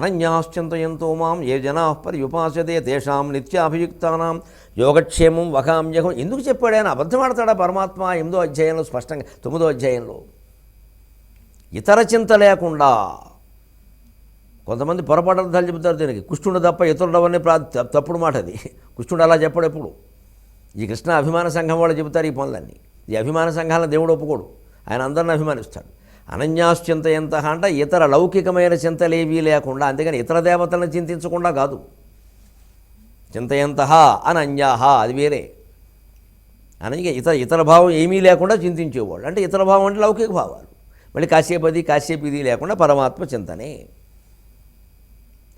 అనన్యాశ్చింతయంతో మాం ఏ జనా పర్యుపాసతే తేషాం నిత్యాభియుక్తానాం యోగక్షేమం వహామ్యహం. ఎందుకు చెప్పాడు ఆయన? అబద్ధం ఆడతాడా పరమాత్మ? 8వ అధ్యాయంలో స్పష్టంగా, 9వ అధ్యాయంలో ఇతర చింత లేకుండా. కొంతమంది పొరపాటార్థాలు చెబుతారు దీనికి. కృష్ణుడు తప్ప ఇతరుడవన్నీ తప్పుడు మాట అది. కృష్ణుడు అలా చెప్పడు ఎప్పుడు. ఈ కృష్ణ అభిమాన సంఘం వాళ్ళు చెబుతారు ఈ పనులన్నీ. ఈ అభిమాన సంఘాలను దేవుడు ఒప్పుకోడు, ఆయన అందరిని అభిమానిస్తాడు. అనన్యాశ్చింత ఎంత అంటే ఇతర లౌకికమైన చింతలేవీ లేకుండా, అంతేగాని ఇతర దేవతలను చింతించకుండా కాదు. చింతయంత అనన్యాహ అది వేరే. అనగా ఇతర భావం ఏమీ లేకుండా చింతించేవాళ్ళు. అంటే ఇతర భావం అంటే లౌకిక భావాలు. మళ్ళీ కాసేపు ఇది లేకుండా పరమాత్మ చింతనే.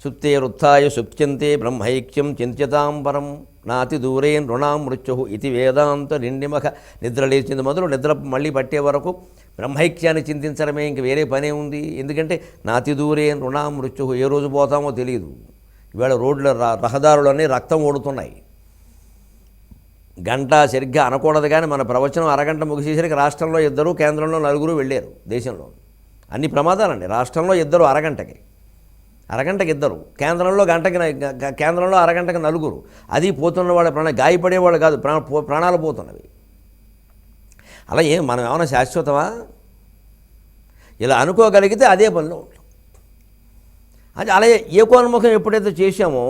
సుప్తే రుత్థాయ సుప్త్యంతే బ్రహ్మైక్యం చింత్యతాం పరం నాతి దూరే నృణాం మృత్యు ఇది వేదాంత నిండిమఖ. నిద్ర లేచింది మొదలు నిద్ర మళ్ళీ పట్టే వరకు బ్రహ్మైక్యాన్ని చింతించడమే, ఇంక వేరే పనే ఉంది. ఎందుకంటే నాతి దూరే నృణాం మృత్యు, ఏ రోజు పోతామో తెలియదు. ఇవాళ రోడ్ల రహదారులన్నీ రక్తం ఓడుతున్నాయి. గంట సరిగ్గా అనకూడదు, కానీ మన ప్రవచనం అరగంట ముగిసేసరికి రాష్ట్రంలో 2, కేంద్రంలో 4 వెళ్ళారు. దేశంలో అన్ని ప్రమాదాలండి. రాష్ట్రంలో 2 అరగంటకి 2, కేంద్రంలో అరగంటకి 4. అది పోతున్న వాళ్ళ గాయపడేవాళ్ళు కాదు, ప్రాణాలు పోతున్నవి. అలా మనం ఏమైనా శాశ్వతమా? ఇలా అనుకోగలిగితే అదే పనిలో ఉంటాం. అది అలాగే ఏకోన్ముఖం ఎప్పుడైతే చేశామో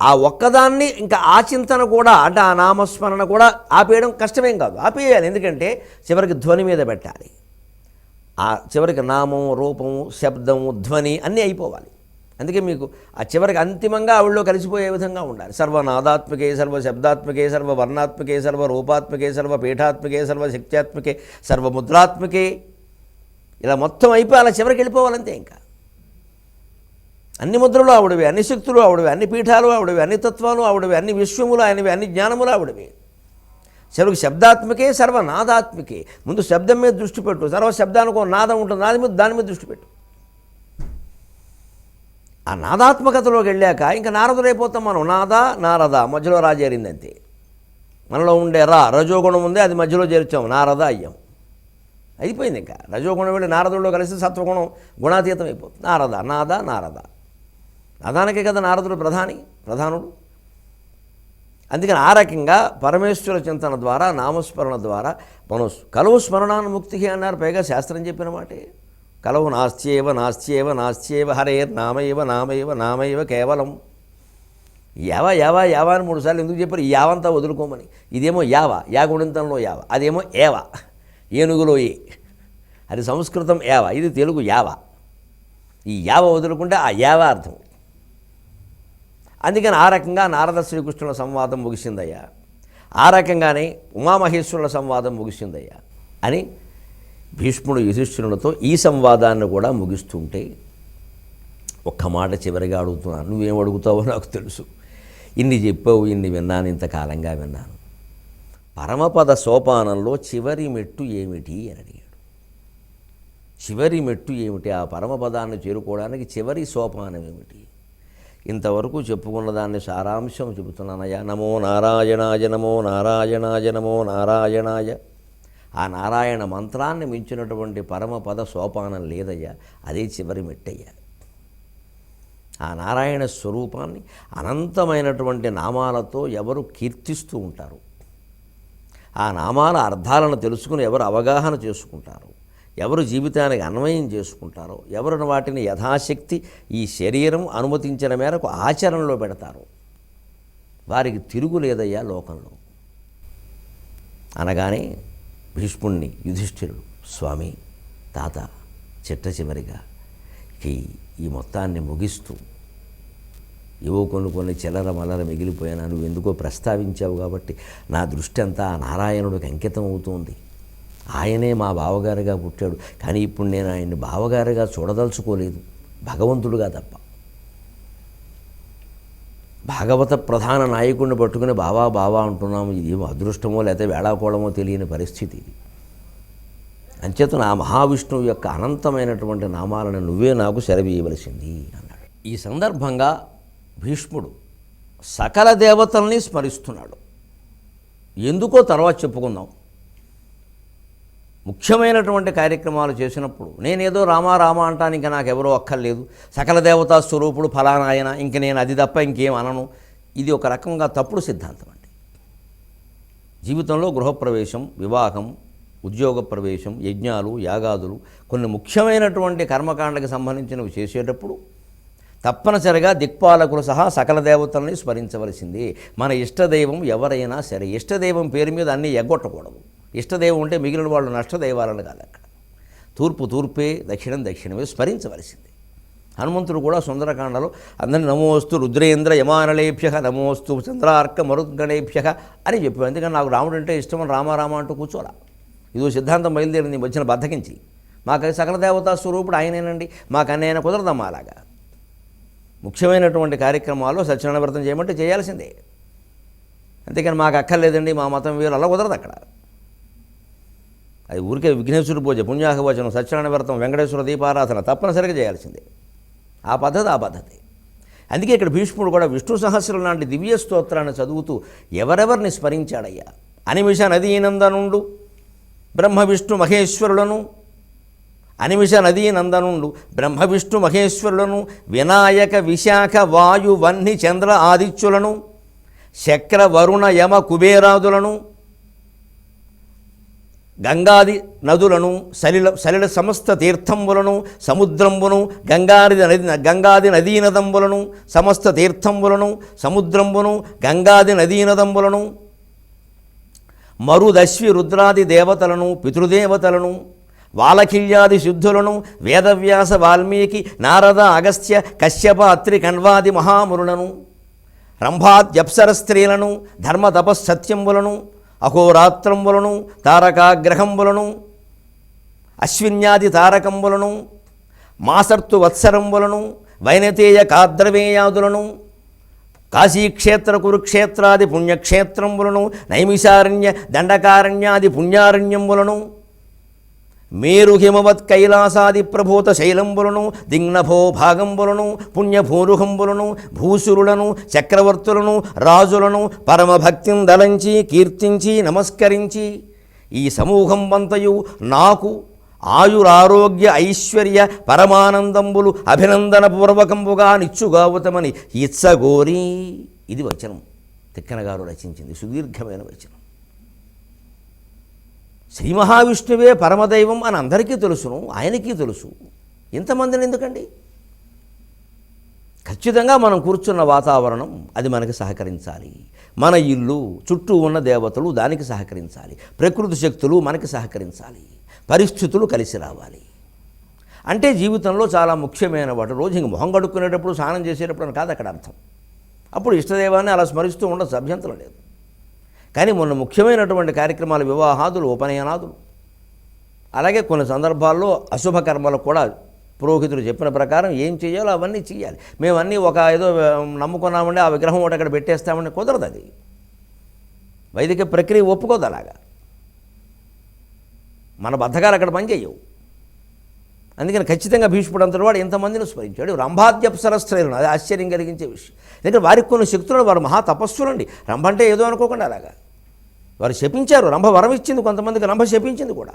ఆ ఒక్కదాన్ని ఇంకా ఆ చింతన కూడా, అంటే ఆ నామస్మరణ కూడా ఆపేయడం కష్టమేం కాదు, ఆపేయాలి. ఎందుకంటే చివరికి ధ్వని మీద పెట్టాలి. ఆ చివరికి నామం, రూపం, శబ్దం, ధ్వని అన్నీ అయిపోవాలి. అందుకే మీకు ఆ చివరికి అంతిమంగా ఆవిడలో కలిసిపోయే విధంగా ఉండాలి. సర్వనాదాత్మకే, సర్వశబ్దాత్మకే, సర్వవర్ణాత్మకే, సర్వరూపాత్మకే, సర్వపీఠాత్మకే, సర్వశక్త్యాత్మకే, సర్వముద్రాత్మకే, ఇలా మొత్తం అయిపోయి అలా చివరికి వెళ్ళిపోవాలంతే. ఇంకా అన్ని ముద్రలు ఆవిడవే, అన్ని శక్తులు ఆవిడవే, అన్ని పీఠాలు ఆవిడవే, అన్ని తత్వాలు ఆవిడవే, అన్ని విశ్వములు ఆయనవే, అన్ని జ్ఞానములు ఆవిడవే. చివరికి శబ్దాత్మకే, సర్వనాదాత్మకే. ముందు శబ్దం మీద దృష్టి పెట్టు, సర్వశబ్దానికి నాదం ఉంటుంది, దాని మీద దృష్టి పెట్టు. ఆ నాదాత్మకతలోకి వెళ్ళాక ఇంకా నారదులైపోతాం మనం. నారద మధ్యలో రా చేరిందంతే. మనలో ఉండే రజోగుణం ఉంది, అది మధ్యలో చేర్చాం, నారద అయ్యాం, అయిపోయింది. ఇంకా రజోగుణం వెళ్ళి నారదుల్లో కలిసి సత్వగుణం గుణాతీతం అయిపోతుంది. నారద నాదానికే కదా నారదుడు ప్రధానుడు. అందుకని ఆ రకంగా పరమేశ్వర చింతన ద్వారా, నామస్మరణ ద్వారా మనం కలవు స్మరణాన్ని ముక్తికి అన్నారు. పైగా శాస్త్రం చెప్పిన మాటే. కలవు నాస్త్యేవ హరేర్నామైవ కేవలం. యావ అని 3 సార్లు ఎందుకు చెప్పారు? ఈ యావంతా వదులుకోమని. ఇదేమో యాగుణింతంలో యావ, అదేమో ఏవ, ఏనుగులో ఏ. అది సంస్కృతం ఏవ, ఇది తెలుగు యావ. ఈ యావ వదులుకుంటే ఆ యావ అర్థం. అందుకని ఆ రకంగా నారద శ్రీకృష్ణుల సంవాదం ముగిసిందయ్యా, ఆ రకంగానే ఉమామహేశ్వరుల సంవాదం ముగిసిందయ్యా అని భీష్ముడు యుధిష్ఠిరులతో ఈ సంవాదాన్ని కూడా ముగిస్తుంటే ఒక్క మాట చివరిగా అడుగుతున్నాను. నువ్వేం అడుగుతావో నాకు తెలుసు. ఇన్ని చెప్పావు, ఇన్ని విన్నాను, ఇంతకాలంగా విన్నాను. పరమపద సోపానంలో చివరి మెట్టు ఏమిటి అని అడిగాడు. చివరి మెట్టు ఏమిటి? ఆ పరమపదాన్ని చేరుకోవడానికి చివరి సోపానం ఏమిటి? ఇంతవరకు చెప్పుకున్న దాన్ని సారాంశం చెబుతున్నానయ్యా. నమో నారాయణాయ, నమో నారాయణాయ, నమో నారాయణాయ. ఆ నారాయణ మంత్రాన్ని మించినటువంటి పరమపద సోపానం లేదయ్యా, అదే చివరి మెట్టయ్యా. ఆ నారాయణ స్వరూపాన్ని అనంతమైనటువంటి నామాలతో ఎవరు కీర్తిస్తూ ఉంటారు, ఆ నామాల అర్థాలను తెలుసుకుని ఎవరు అవగాహన చేసుకుంటారు, ఎవరు జీవితానికి అన్వయం చేసుకుంటారో, ఎవరు వాటిని యథాశక్తి ఈ శరీరం అనుమతించిన మేరకు ఆచరణలో పెడతారు, వారికి తిరుగులేదయ్యా లోకంలో. అనగానే భీష్ముణ్ణి యుధిష్ఠిరుడు, స్వామి తాత చిట్ట చివరిగా ఈ మొత్తాన్ని ముగిస్తూ ఏవో కొన్ని చిల్లర మల్లర మిగిలిపోయాను, నువ్వు ఎందుకో ప్రస్తావించావు కాబట్టి నా దృష్టి అంతా ఆ నారాయణుడికి అంకితం అవుతుంది. ఆయనే మా బావగారుగా పుట్టాడు, కానీ ఇప్పుడు నేను ఆయన్ని బావగారుగా చూడదలుచుకోలేదు, భగవంతుడుగా తప్ప. భాగవత ప్రధాన నాయకుడిని పట్టుకుని బావా అంటున్నాము. ఇది అదృష్టమో లేకపోతే వేళాకోళమో తెలియని పరిస్థితి ఇది. అంచేత నా మహావిష్ణువు యొక్క అనంతమైనటువంటి నామాలను నువ్వే నాకు సెలవీయవలసింది అన్నాడు. ఈ సందర్భంగా భీష్ముడు సకల దేవతల్ని స్మరిస్తున్నాడు. ఎందుకో తర్వాత చెప్పుకుందాం. ముఖ్యమైనటువంటి కార్యక్రమాలు చేసినప్పుడు నేనేదో రామా రామా అంటానికి నాకెవరో అక్కర్లేదు, సకల దేవతా స్వరూపుడు ఫలానా ఆయన, ఇంక నేను అది తప్ప ఇంకేం అనను, ఇది ఒక రకంగా తప్పుడు సిద్ధాంతం అండి. జీవితంలో గృహప్రవేశం, వివాహం, ఉద్యోగ ప్రవేశం, యజ్ఞాలు, యాగాదులు, కొన్ని ముఖ్యమైనటువంటి కర్మకాండకి సంబంధించినవి చేసేటప్పుడు తప్పనిసరిగా దిక్పాలకులు సహా సకల దేవతల్ని స్మరించవలసింది. మన ఇష్టదైవం ఎవరైనా సరే, ఇష్టదైవం పేరు మీద అన్నీ ఎగ్గొట్టకూడదు. ఇష్టదైవం ఉంటే మిగిలిన వాళ్ళు నష్టదైవాలను కాదు. అక్కడ తూర్పు తూర్పే, దక్షిణం దక్షిణమే స్మరించవలసింది. హనుమంతుడు కూడా సుందరకాండలో అందరినీ నమోస్తు రుద్రేంద్ర యమానలేభ్య, నమోస్తు చంద్రార్క మరుద్గణేభ్య అని చెప్పాడు. ఎందుకంటే నాకు రాముడు అంటే ఇష్టమని రామారామ అంటూ కూర్చోరా. ఇదో సిద్ధాంతం బయలుదేరింది వచ్చిన బద్దకించి. మాకు సకల దేవతా స్వరూపుడు ఆయనేనండి, మాకు అన్నయ్యన కుదరదమ్మా. అలాగా ముఖ్యమైనటువంటి కార్యక్రమాల్లో సత్యనారాయణ వ్రతం చేయమంటే చేయాల్సిందే. అంతేకాని మాకు అక్కర్లేదండి, మా మతం వేరు, అలా కుదరదు అక్కడ. అది ఊరికే విఘ్నేశ్వరుడు పూజ, పుణ్యాహవచనం, సత్యనారాయణ వ్రతం, వెంకటేశ్వర దీపారాధన తప్పనిసరిగా చేయాల్సిందే. ఆ పద్ధతి. అందుకే ఇక్కడ భీష్ముడు కూడా విష్ణు సహస్రం లాంటి దివ్య స్తోత్రాన్ని చదువుతూ ఎవరెవరిని స్మరించాడయ్యా. అనిమిష నదీనందనుండు బ్రహ్మ విష్ణు మహేశ్వరులను, అనిమిష నదీనందనుండు బ్రహ్మ విష్ణు మహేశ్వరులను, వినాయక విశాఖ వాయు వహ్ని చంద్ర ఆదిత్యులను, శక్ర వరుణ యమ కుబేరాదులను, గంగాది నదులను, సలిల సమస్త తీర్థంబులను, సముద్రంబును, గంగాది నదీనదంబులను, సమస్త తీర్థంబులను, సముద్రంబును, గంగాది నదీనదంబులను, మరుదశ్వి రుద్రాది దేవతలను, పితృదేవతలను, వాలకిల్యాది సిద్ధులను, వేదవ్యాస వాల్మీకి నారద అగస్త్య కశ్యప అత్రి కణ్వాది మహామురులను, రంభాద్యప్సర స్త్రీలను, ధర్మ తపస్సత్యంబులను, అహోరాత్రంబులను, తారకాగ్రహంబులను, అశ్విన్యాది తారకంబులను, మాసర్తు వత్సరంబులను, వైనతేయ కాద్రవేయాదులను, కాశీక్షేత్ర కురుక్షేత్రాది పుణ్యక్షేత్రంబులను, నైమిషారణ్య దండకారణ్యాది పుణ్యారణ్యంబులను, మేరు హిమవత్ కైలాసాది ప్రభూత శైలంబులను, దిగ్నభో భాగంబులను, పుణ్యభూరుహంబులను, భూసురులను, చక్రవర్తులను, రాజులను పరమభక్తిని దలంచి కీర్తించి నమస్కరించి ఈ సమూహం వంతయు నాకు ఆయురారోగ్య ఐశ్వర్య పరమానందంబులు అభినందనపూర్వకంబుగా నిచ్చుగావుతమని ఇచ్చగోరి. ఇది వచనం తిక్కన గారు రచించింది, సుదీర్ఘమైన వచనం. శ్రీ మహావిష్ణువే పరమదైవం అని అందరికీ తెలుసును, ఆయనకి తెలుసు. ఇంతమందిని ఎందుకండి? ఖచ్చితంగా మనం కూర్చున్న వాతావరణం అది మనకి సహకరించాలి. మన ఇల్లు, చుట్టూ ఉన్న దేవతలు దానికి సహకరించాలి. ప్రకృతి శక్తులు మనకి సహకరించాలి. పరిస్థితులు కలిసి రావాలి. అంటే జీవితంలో చాలా ముఖ్యమైన వాటి రోజు ఇంక మొహం కడుక్కునేటప్పుడు, స్నానం చేసేటప్పుడు అని కాదు అక్కడ అర్థం. అప్పుడు ఇష్టదైవాన్ని అలా స్మరిస్తూ ఉండదు, అభ్యంతరం లేదు. కానీ మొన్న ముఖ్యమైనటువంటి కార్యక్రమాలు, వివాహాదులు, ఉపనయనాదులు, అలాగే కొన్ని సందర్భాల్లో అశుభ కర్మలు కూడా పురోహితుడు చెప్పిన ప్రకారం ఏం చేయాలో అవన్నీ చేయాలి. మేమన్నీ ఒక ఏదో నమ్ముకున్నామండి, ఆ విగ్రహం ఒకటి అక్కడ పెట్టేస్తామండి, కుదరదు. అది వైదిక ప్రక్రియ ఒప్పుకోదు. అలాగా మన బద్ధకాలు అక్కడ పనిచేయవు. అందుకని ఖచ్చితంగా భీష్ముడు అంతటి వాడు ఎంతమందిని స్మరించాడు. రంభాద్యప్సర స్త్రీలను, అది ఆశ్చర్యం కలిగించే విషయం. ఎందుకంటే వారికి కొన్ని శక్తులను, వారు మహా తపస్సులండి. రంభ అంటే ఏదో అనుకోకుండా అలాగా వారు శపించారు. రంభ వరం ఇచ్చింది, కొంతమందికి రంభ శపించింది కూడా.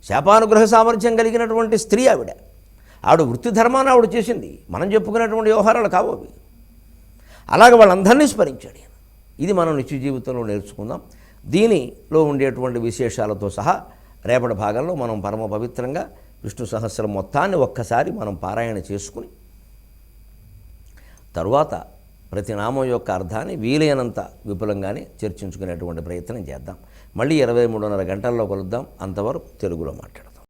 శాపానుగ్రహ సామర్థ్యం కలిగినటువంటి స్త్రీ ఆవిడ వృత్తి ధర్మాన్ని ఆవిడ చేసింది. మనం చెప్పుకునేటువంటి వ్యవహారాలు కావు అవి. అలాగే వాళ్ళందరినీ స్మరించాడు. ఇది మనం నిత్య జీవితంలో నేర్చుకుందాం. దీనిలో ఉండేటువంటి విశేషాలతో సహా రేపటి భాగంలో మనం పరమ పవిత్రంగా విష్ణు సహస్రం మొత్తాన్ని ఒక్కసారి మనం పారాయణ చేసుకుని తరువాత ప్రతి నామం యొక్క అర్థాన్ని వీలైనంత విపులంగానే చర్చించుకునేటువంటి ప్రయత్నం చేద్దాం. మళ్ళీ 23:30 గంటల్లో కలుద్దాం. అంతవరకు తెలుగులో మాట్లాడదాం.